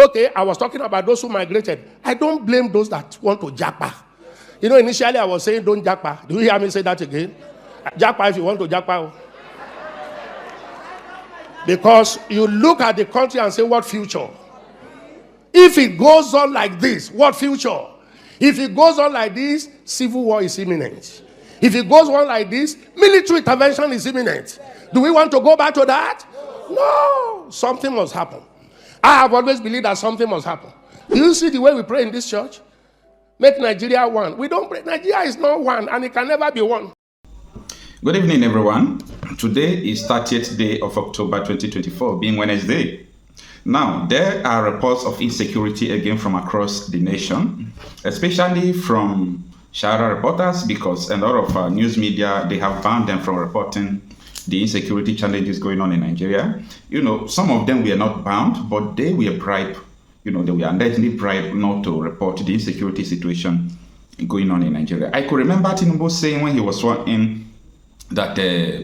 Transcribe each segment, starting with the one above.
Okay, I was talking about those who migrated. I don't blame those that want to japa. You know, initially I was saying don't japa. Do you hear me say that again? Japa if you want to japa. Because you look at the country and say, what future? If it goes on like this, what future? If it goes on like this, civil war is imminent. If it goes on like this, military intervention is imminent. Do we want to go back to that? No. Something must happen. I have always believed that something must happen. Do you see the way we pray in this church? Make Nigeria one. We don't pray. Nigeria is not one, and it can never be one. Good evening, everyone. Today is 30th day of October 2024, being Wednesday. Now, there are reports of insecurity again from across the nation, especially from Shara reporters, because a lot of news media, they have banned them from reporting the insecurity challenges going on in Nigeria. You know, some of them were not banned, but they were bribed. You know, they were allegedly bribed not to report the insecurity situation going on in Nigeria. I could remember Tinubu saying when he was sworn in that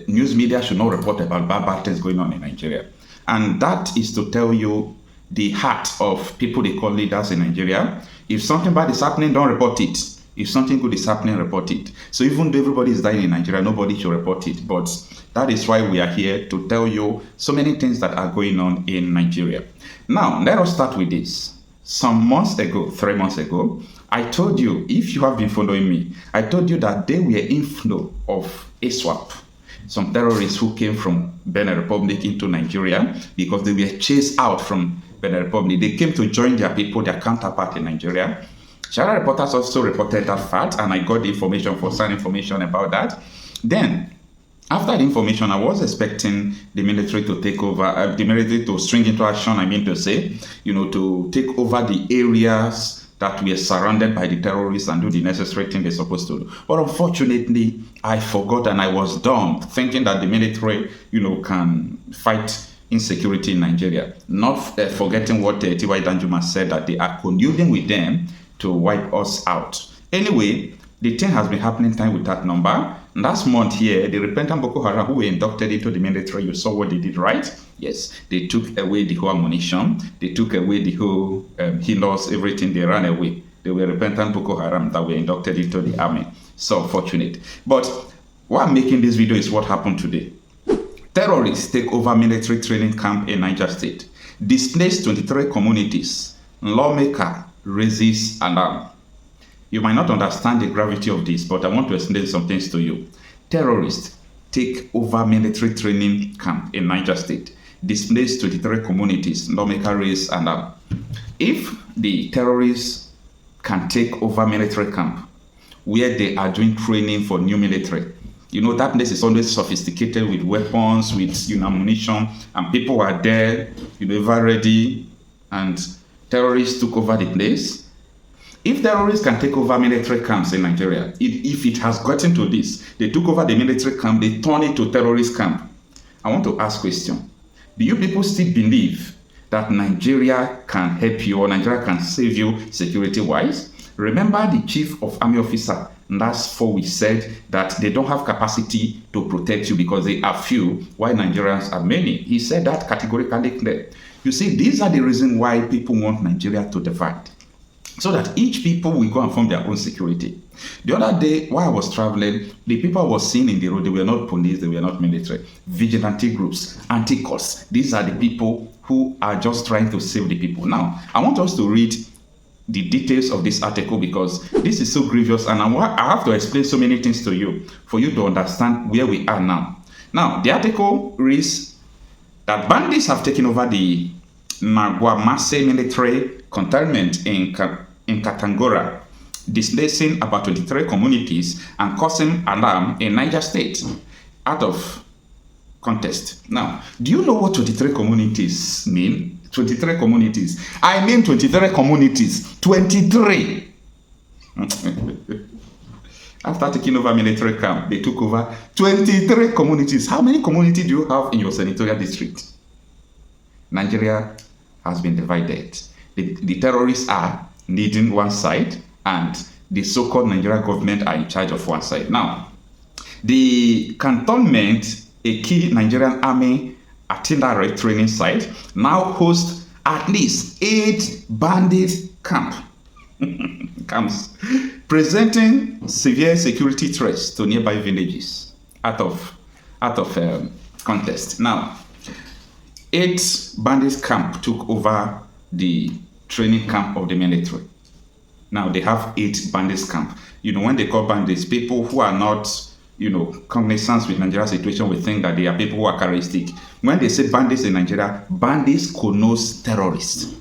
news media should not report about bad things going on in Nigeria. And that is to tell you the heart of people they call leaders in Nigeria. If something bad is happening, don't report it. If something good is happening, report it. So even though everybody is dying in Nigeria, nobody should report it. But that is why we are here to tell you so many things that are going on in Nigeria. Now, let us start with this. Some months ago, 3 months ago, I told you, if you have been following me, I told you that there were inflow of ISWAP, some terrorists who came from Benin Republic into Nigeria because they were chased out from Benin Republic. They came to join their people, their counterpart in Nigeria. Shara reporters also reported that fact, and I got the information, first-hand information about that. Then, after the information, I was expecting the military to take over, the military to string into action, I mean to say, you know, to take over the areas that were surrounded by the terrorists and do the necessary thing they're supposed to do. But unfortunately, I forgot and I was dumb, thinking that the military, you know, can fight insecurity in Nigeria. Not forgetting what T.Y. Danjuma said, that they are colluding with them to wipe us out. Anyway, the thing has been happening time without number. Last month here, the repentant Boko Haram who were inducted into the military, you saw what they did, right? Yes, they took away the whole ammunition, they took away the whole healers, everything, they ran away. They were repentant Boko Haram that were inducted into the army. So unfortunate. But why I'm making this video is what happened today. Terrorists take over military training camp in Niger State, displace 23 communities, lawmaker raises alarm. You might not understand the gravity of this, but I want to explain some things to you. Terrorists take over military training camp in Niger State, displace 23 communities, lawmaker raise alarm. If the terrorists can take over military camp where they are doing training for new military, you know, that place is always sophisticated with weapons, with, you know, ammunition, and people are there, you know, ever ready, and terrorists took over the place. If terrorists can take over military camps in Nigeria, if it has gotten to this, they took over the military camp, they turn it to terrorist camp. I want to ask a question. Do you people still believe that Nigeria can help you or Nigeria can save you security-wise? Remember the chief of army officer last 4 weeks said that they don't have capacity to protect you because they are few, while Nigerians are many. He said that categorically clear. You see, these are the reasons why people want Nigeria to divide, so that each people will go and form their own security. The other day, while I was traveling, the people I was seeing in the road, they were not police, they were not military. Vigilante groups, anti-costs. These are the people who are just trying to save the people. Now, I want us to read the details of this article because this is so grievous, and I have to explain so many things to you for you to understand where we are now. Now, the article reads that bandits have taken over the Marcel military cantonment in Katangora, displacing about 23 communities and causing alarm in Niger State. Out of context. Now, do you know what 23 communities mean? 23 communities. I mean 23 communities. 23. After taking over military camp, they took over 23 communities. How many communities do you have in your senatorial district? Nigeria has been divided. The terrorists are leading one side, and the so-called Nigerian government are in charge of one side. Now, the cantonment, a key Nigerian army artillery training site, now hosts at least 8 bandit camps presenting severe security threats to nearby villages out of contest. Now, 8 bandit camp took over the training camp of the military. Now they have 8 bandits camp. You know, when they call bandits, people who are not, cognizant with Nigeria's situation will think that they are people who are charismatic. When they say bandits in Nigeria, bandits connotes terrorists.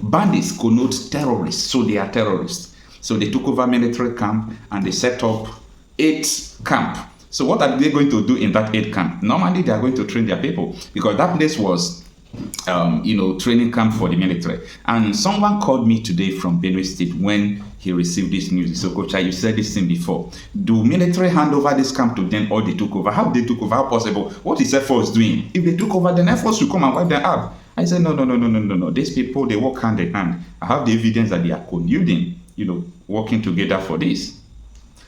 Bandits connotes terrorists, so they are terrorists. So they took over military camp and they set up 8 camp. So what are they going to do in that 8 camp? Normally they are going to train their people because that place was training camp for the military. And someone called me today from Benue State when he received this news. He said, Okocha, you said this thing before. Do military hand over this camp to them or they took over? How they took over? How possible? What is Air Force doing? If they took over, then Air Force should come and wipe them out. I said, no. These people, they work hand in hand. I have the evidence that they are colluding, working together for this.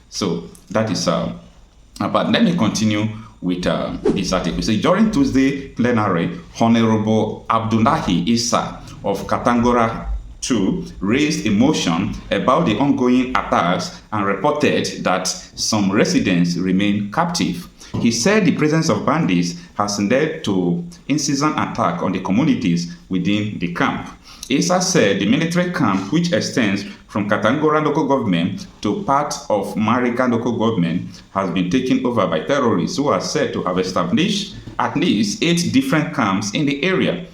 So that is, but let me continue with this article. So during Tuesday plenary, Honorable Abdullahi Issa of Katangora 2 raised a motion about the ongoing attacks and reported that some residents remain captive. He said the presence of bandits has led to incessant attack on the communities within the camp. Issa said the military camp, which extends from Katangora local government to part of Mariga local government, has been taken over by terrorists who are said to have established at least 8 different camps in the area.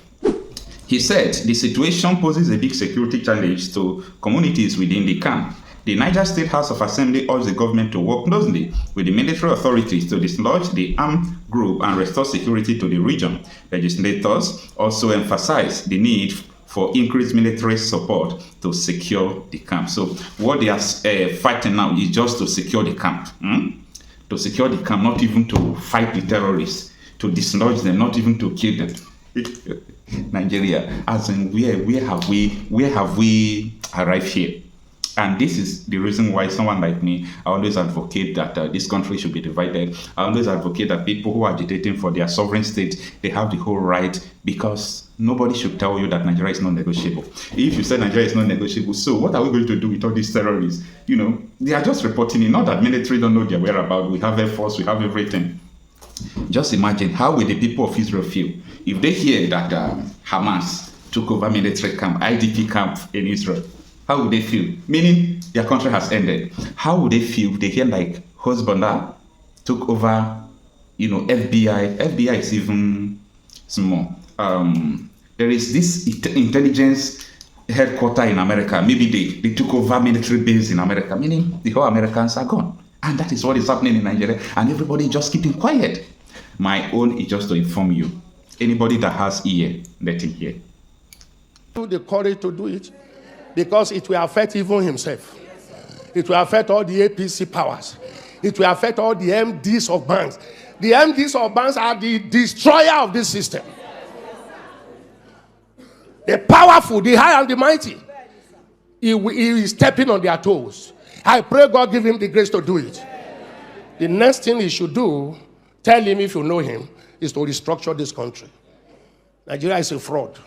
He said the situation poses a big security challenge to communities within the camp. The Niger State House of Assembly urged the government to work closely with the military authorities to dislodge the armed group and restore security to the region. Legislators also emphasized the need for increased military support to secure the camp. So what they are fighting now is just to secure the camp. To secure the camp, not even to fight the terrorists, to dislodge them, not even to kill them. Nigeria, as in where have we arrived here? And this is the reason why someone like me, I always advocate that this country should be divided. I always advocate that people who are agitating for their sovereign state, they have the whole right, because nobody should tell you that Nigeria is non-negotiable. If you say Nigeria is non-negotiable, so what are we going to do with all these terrorists? They are just reporting it. Not that military don't know their whereabouts. We have Air Force, we have everything. Just imagine, how will the people of Israel feel if they hear that Hamas took over military camp, IDP camp in Israel? How would they feel? Meaning their country has ended. How would they feel if they hear like Hezbollah took over, FBI? FBI is even small. There is this intelligence headquarters in America. Maybe they took over military base in America, meaning the whole Americans are gone. And that is what is happening in Nigeria. And everybody just keeping quiet. My own is just to inform you. Anybody that has ear, let him hear. The courage to do it, because it will affect even himself. It will affect all the APC powers. It will affect all the MDs of banks. The MDs of banks are the destroyer of this system. The powerful, the high and the mighty. He is stepping on their toes. I pray God give him the grace to do it. The next thing he should do, tell him if you know him, is to restructure this country. Nigeria is a fraud.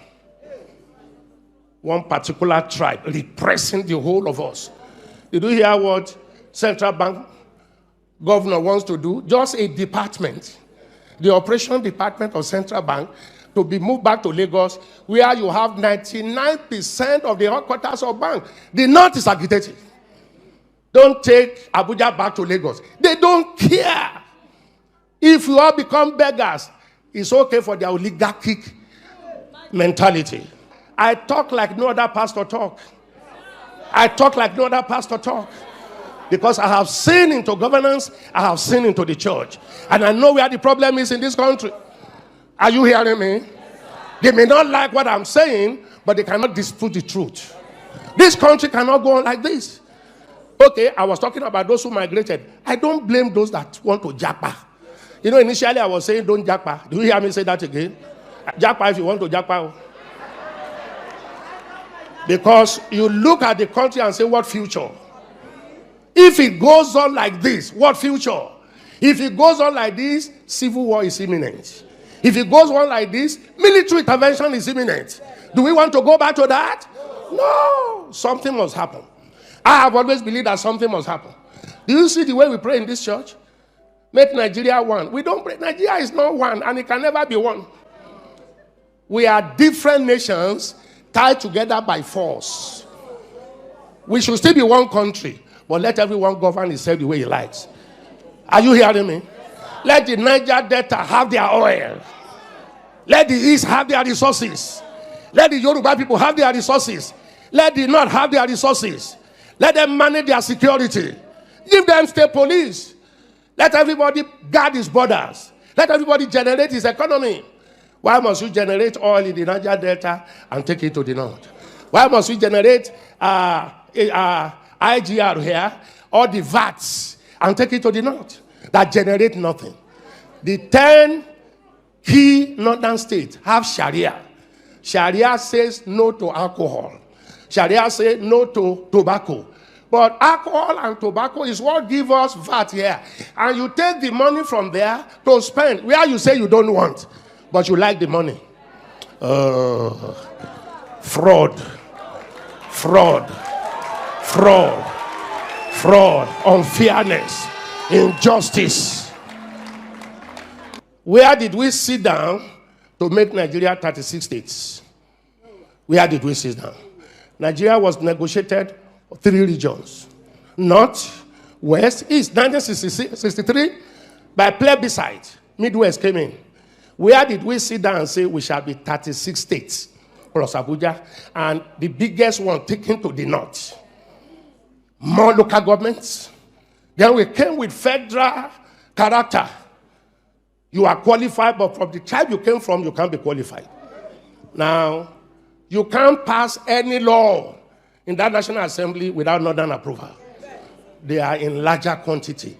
One particular tribe repressing the whole of us. Did you hear what central bank governor wants to do? Just a department, the operation department of central bank, to be moved back to Lagos, where you have 99% of the headquarters of bank. The north is agitated. Don't take Abuja back to Lagos. They don't care. If you all become beggars, it's okay for their oligarchic mentality. I talk like no other pastor talk. I talk like no other pastor talk. Because I have seen into governance, I have seen into the church. And I know where the problem is in this country. Are you hearing me? They may not like what I'm saying, but they cannot dispute the truth. This country cannot go on like this. Okay, I was talking about those who migrated. I don't blame those that want to japa. Initially I was saying don't japa. Do you hear me say that again? Japa if you want to japa. Because you look at the country and say, what future? If it goes on like this, what future? If it goes on like this, civil war is imminent. If it goes on like this, military intervention is imminent. Do we want to go back to that? No. Something must happen. I have always believed that something must happen. Do you see the way we pray in this church? Make Nigeria one. We don't pray. Nigeria is not one, and it can never be one. We are different nations tied together by force. We should still be one country, but let everyone govern himself the way he likes. Are you hearing me? Let the Niger Delta have their oil. Let the East have their resources. Let the Yoruba people have their resources. Let the North have their resources. Let them manage their security. Give them state police. Let everybody guard his borders. Let everybody generate his economy. Why must we generate oil in the Niger Delta and take it to the North? Why must we generate IGR here, or the VATs, and take it to the North that generate nothing? The 10 key northern states have Sharia. Sharia says no to alcohol. Sharia says no to tobacco. But alcohol and tobacco is what gives us VAT here. And you take the money from there to spend where you say you don't want, but you like the money. Fraud, unfairness, injustice. Where did we sit down to make Nigeria 36 states? Where did we sit down? Nigeria was negotiated 3 regions. North, West, East. 1963, by plebiscite, Midwest came in. Where did we sit down and say we shall be 36 states plus Abuja, and the biggest one taken to the North? More local governments. Then we came with federal character. You are qualified, but from the tribe you came from, you can't be qualified. Now, you can't pass any law in that National Assembly without Northern approval. They are in larger quantity.